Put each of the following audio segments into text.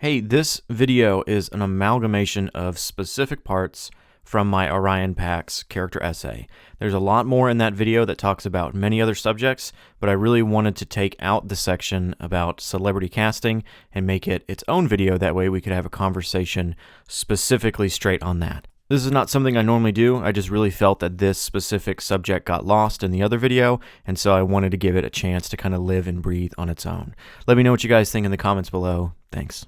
Hey, this video is an amalgamation of specific parts from my Orion Pax character essay. There's a lot more in that video that talks about many other subjects, but I really wanted to take out the section about celebrity casting and make it its own video. That way we could have a conversation specifically straight on that. This is not something I normally do. I just really felt that this specific subject got lost in the other video, and so I wanted to give it a chance to kind of live and breathe on its own. Let me know what you guys think in the comments below. Thanks.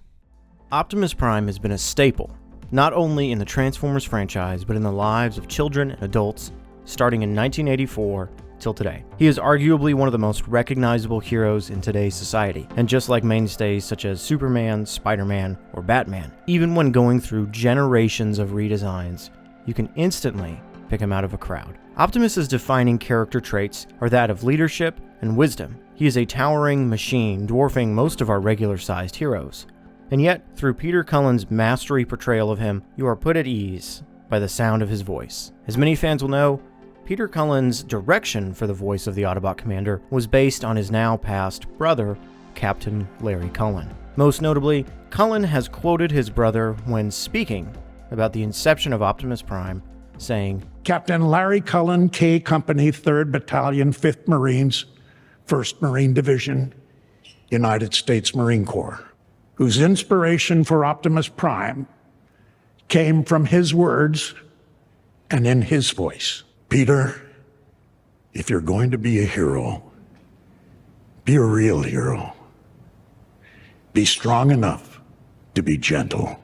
Optimus Prime has been a staple, not only in the Transformers franchise, but in the lives of children and adults, starting in 1984 till today. He is arguably one of the most recognizable heroes in today's society, and just like mainstays such as Superman, Spider-Man, or Batman, even when going through generations of redesigns, you can instantly pick him out of a crowd. Optimus's defining character traits are that of leadership and wisdom. He is a towering machine, dwarfing most of our regular-sized heroes. And yet, through Peter Cullen's mastery portrayal of him, you are put at ease by the sound of his voice. As many fans will know, Peter Cullen's direction for the voice of the Autobot Commander was based on his now-passed brother, Captain Larry Cullen. Most notably, Cullen has quoted his brother when speaking about the inception of Optimus Prime, saying, "Captain Larry Cullen, K Company, 3rd Battalion, 5th Marines, 1st Marine Division, United States Marine Corps, whose inspiration for Optimus Prime came from his words and in his voice. Peter, if you're going to be a hero, be a real hero. Be strong enough to be gentle.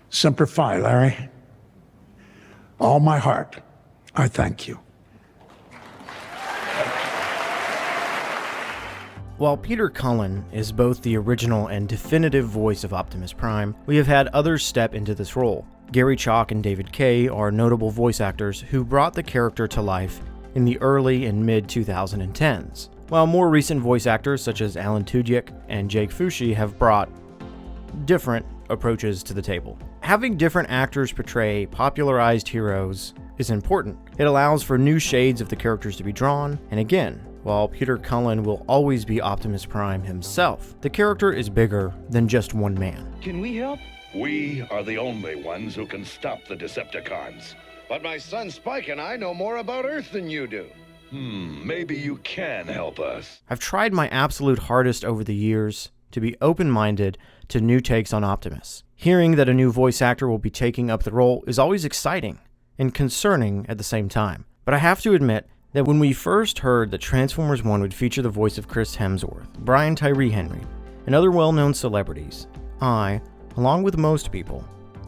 Semper Fi, Larry. All my heart, I thank you." While Peter Cullen is both the original and definitive voice of Optimus Prime, we have had others step into this role. Gary Chalk and David Kaye are notable voice actors who brought the character to life in the early and mid-2010s, while more recent voice actors such as Alan Tudyk and Jake Fushi have brought different approaches to the table. Having different actors portray popularized heroes is important. It allows for new shades of the characters to be drawn, and again, while Peter Cullen will always be Optimus Prime himself, the character is bigger than just one man. Can we help? We are the only ones who can stop the Decepticons. But my son Spike and I know more about Earth than you do. Maybe you can help us. I've tried my absolute hardest over the years to be open-minded to new takes on Optimus. Hearing that a new voice actor will be taking up the role is always exciting and concerning at the same time. But I have to admit that when we first heard that Transformers 1 would feature the voice of Chris Hemsworth, Brian Tyree Henry, and other well-known celebrities, I, along with most people,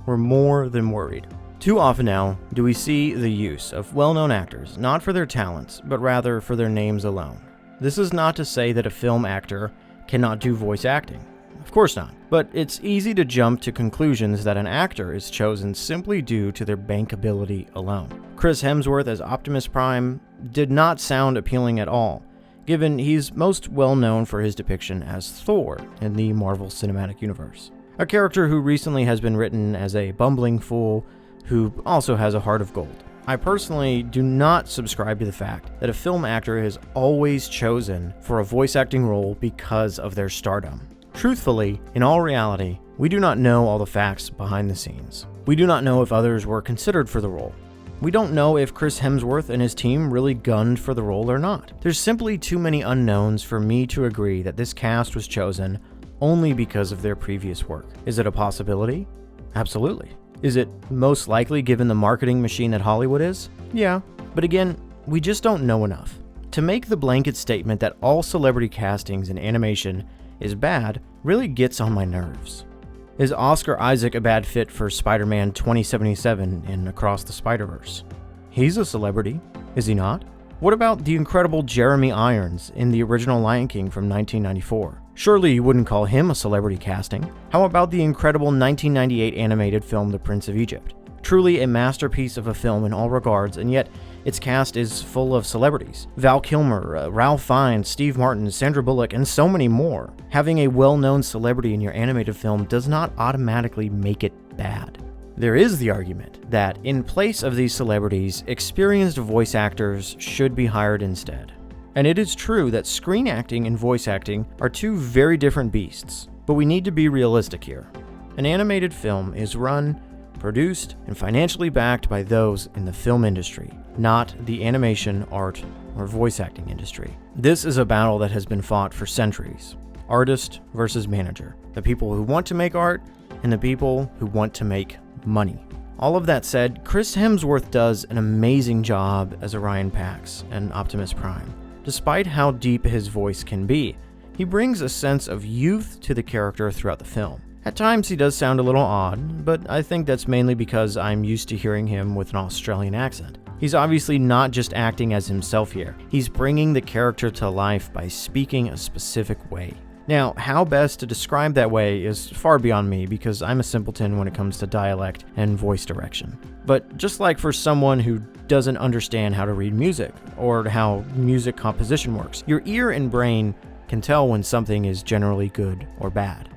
were more than worried. Too often now do we see the use of well-known actors, not for their talents, but rather for their names alone. This is not to say that a film actor cannot do voice acting. Of course not. But it's easy to jump to conclusions that an actor is chosen simply due to their bankability alone. Chris Hemsworth as Optimus Prime did not sound appealing at all, given he's most well known for his depiction as Thor in the Marvel Cinematic Universe. A character who recently has been written as a bumbling fool who also has a heart of gold. I personally do not subscribe to the fact that a film actor is always chosen for a voice acting role because of their stardom. Truthfully, in all reality, we do not know all the facts behind the scenes. We do not know if others were considered for the role. We don't know if Chris Hemsworth and his team really gunned for the role or not. There's simply too many unknowns for me to agree that this cast was chosen only because of their previous work. Is it a possibility? Absolutely. Is it most likely given the marketing machine that Hollywood is? Yeah. But again, we just don't know enough. To make the blanket statement that all celebrity castings in animation is bad really gets on my nerves. Is Oscar Isaac a bad fit for Spider-Man 2077 in Across the Spider-Verse? He's a celebrity, is he not? What about the incredible Jeremy Irons in the original Lion King from 1994? Surely you wouldn't call him a celebrity casting. How about the incredible 1998 animated film The Prince of Egypt? Truly a masterpiece of a film in all regards, and yet its cast is full of celebrities. Val Kilmer, Ralph Fiennes, Steve Martin, Sandra Bullock, and so many more. Having a well-known celebrity in your animated film does not automatically make it bad. There is the argument that in place of these celebrities, experienced voice actors should be hired instead. And it is true that screen acting and voice acting are two very different beasts. But we need to be realistic here. An animated film is run, produced, and financially backed by those in the film industry, not the animation, art, or voice acting industry. This is a battle that has been fought for centuries. Artist versus manager. The people who want to make art and the people who want to make money. All of that said, Chris Hemsworth does an amazing job as Orion Pax and Optimus Prime. Despite how deep his voice can be, he brings a sense of youth to the character throughout the film. At times he does sound a little odd, but I think that's mainly because I'm used to hearing him with an Australian accent. He's obviously not just acting as himself here, he's bringing the character to life by speaking a specific way. Now, how best to describe that way is far beyond me because I'm a simpleton when it comes to dialect and voice direction. But just like for someone who doesn't understand how to read music or how music composition works, your ear and brain can tell when something is generally good or bad.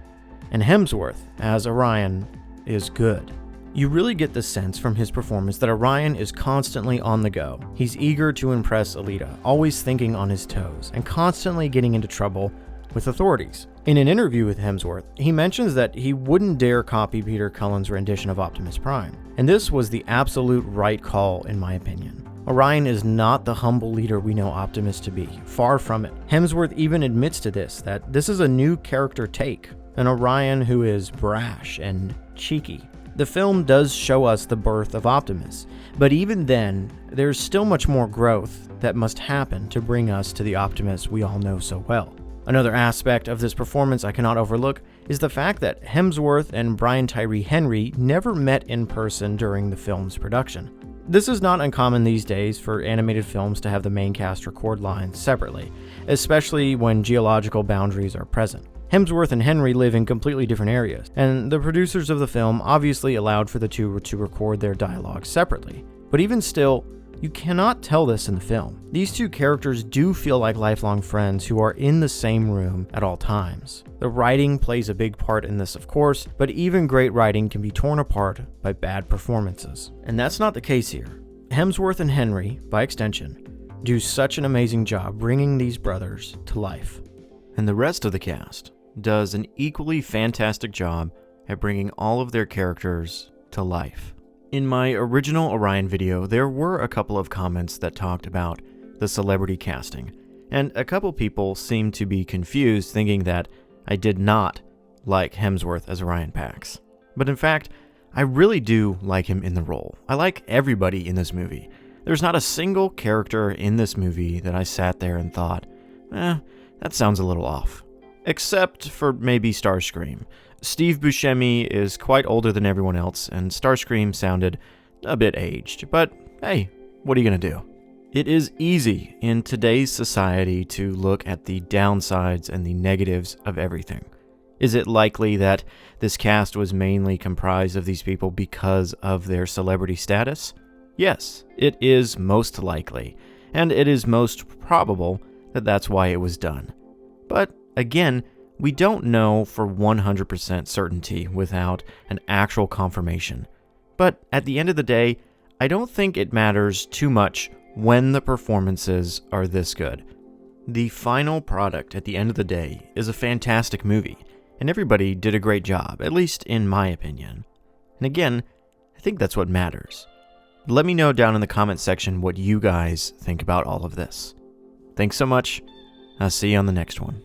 And Hemsworth, as Orion, is good. You really get the sense from his performance that Orion is constantly on the go. He's eager to impress Alita, always thinking on his toes, and constantly getting into trouble with authorities. In an interview with Hemsworth, he mentions that he wouldn't dare copy Peter Cullen's rendition of Optimus Prime, and this was the absolute right call in my opinion. Orion is not the humble leader we know Optimus to be, far from it. Hemsworth even admits to this, that this is a new character take, an Orion who is brash and cheeky. The film does show us the birth of Optimus, but even then, there's still much more growth that must happen to bring us to the Optimus we all know so well. Another aspect of this performance I cannot overlook is the fact that Hemsworth and Brian Tyree Henry never met in person during the film's production. This is not uncommon these days for animated films to have the main cast record lines separately, especially when geological boundaries are present. Hemsworth and Henry live in completely different areas, and the producers of the film obviously allowed for the two to record their dialogue separately. But even still, you cannot tell this in the film. These two characters do feel like lifelong friends who are in the same room at all times. The writing plays a big part in this, of course, but even great writing can be torn apart by bad performances. And that's not the case here. Hemsworth and Henry, by extension, do such an amazing job bringing these brothers to life. And the rest of the cast does an equally fantastic job at bringing all of their characters to life. In my original Orion video, there were a couple of comments that talked about the celebrity casting, and a couple people seemed to be confused thinking that I did not like Hemsworth as Orion Pax. But in fact, I really do like him in the role. I like everybody in this movie. There's not a single character in this movie that I sat there and thought, that sounds a little off. Except for maybe Starscream. Steve Buscemi is quite older than everyone else, and Starscream sounded a bit aged, but hey, what are you gonna do? It is easy in today's society to look at the downsides and the negatives of everything. Is it likely that this cast was mainly comprised of these people because of their celebrity status? Yes, it is most likely, and it is most probable that that's why it was done. But again, we don't know for 100% certainty without an actual confirmation. But at the end of the day, I don't think it matters too much when the performances are this good. The final product at the end of the day is a fantastic movie, and everybody did a great job, at least in my opinion. And again, I think that's what matters. Let me know down in the comment section what you guys think about all of this. Thanks so much. I'll see you on the next one.